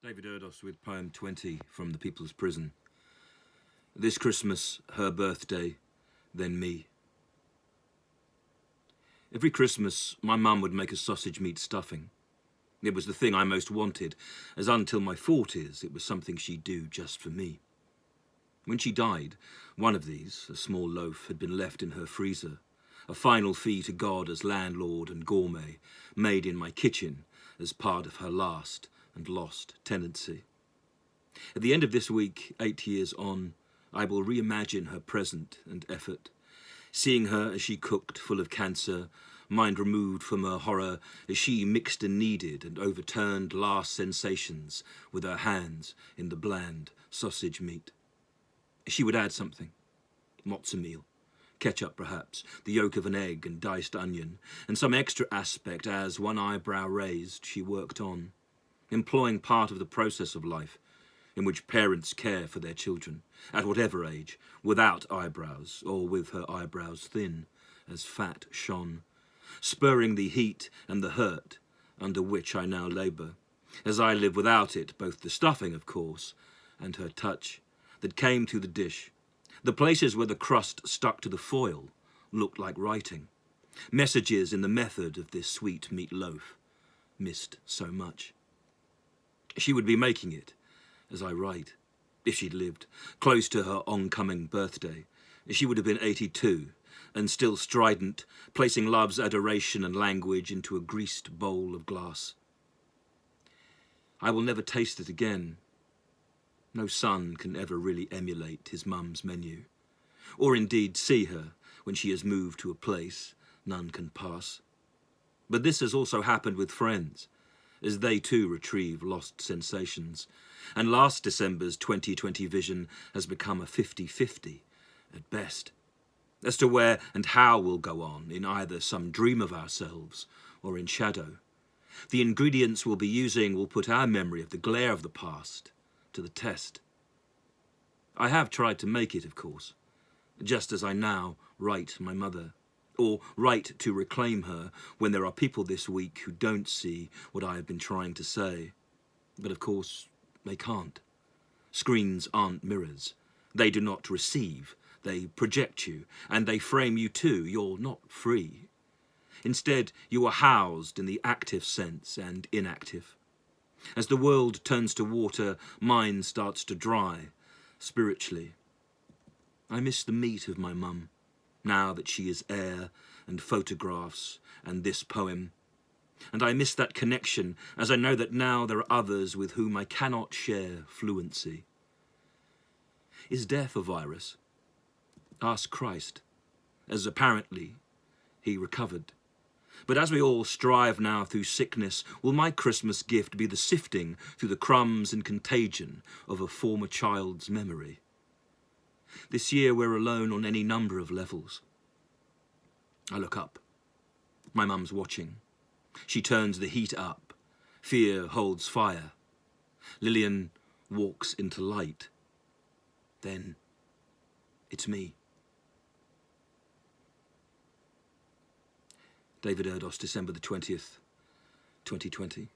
David Erdos with poem 20 from the People's Prison. This Christmas, her birthday, then me. Every Christmas, my mum would make a sausage meat stuffing. It was the thing I most wanted, as until my 40s, it was something she'd do just for me. When she died, one of these, a small loaf, had been left in her freezer, a final fee to God as landlord and gourmet, made in my kitchen as part of her last and lost tenancy. At the end of this week, 8 years on, I will reimagine her present and effort, seeing her as she cooked full of cancer, mind removed from her horror, as she mixed and kneaded and overturned last sensations with her hands in the bland sausage meat. She would add something, matzo meal, ketchup perhaps, the yolk of an egg and diced onion, and some extra aspect as, one eyebrow raised, she worked on, employing part of the process of life in which parents care for their children, at whatever age, without eyebrows or with her eyebrows thin as fat shone, spurring the heat and the hurt under which I now labour, as I live without it, both the stuffing, of course, and her touch that came through the dish. The places where the crust stuck to the foil looked like writing, messages in the method of this sweet meat loaf, missed so much. She would be making it, as I write, if she'd lived, close to her oncoming birthday. She would have been 82, and still strident, placing love's adoration and language into a greased bowl of glass. I will never taste it again. No son can ever really emulate his mum's menu, or indeed see her when she has moved to a place none can pass. But this has also happened with friends, as they too retrieve lost sensations, and last December's 2020 vision has become a 50-50 at best, as to where and how we'll go on in either some dream of ourselves or in shadow. The ingredients we'll be using will put our memory of the glare of the past to the test. I have tried to make it, of course, just as I now write my mother, or write to reclaim her when there are people this week who don't see what I have been trying to say. But of course, they can't. Screens aren't mirrors. They do not receive. They project you, and they frame you too. You're not free. Instead, you are housed in the active sense and inactive. As the world turns to water, mine starts to dry, spiritually. I miss the meat of my mum, now that she is air and photographs and this poem. And I miss that connection, as I know that now there are others with whom I cannot share fluency. Is death a virus? Ask Christ, as apparently he recovered. But as we all strive now through sickness, will my Christmas gift be the sifting through the crumbs and contagion of a former child's memory? This year we're alone on any number of levels. I look up. My mum's watching. She turns the heat up. Fear holds fire. Lillian walks into light. Then it's me. David Erdos, December the 20th, 2020.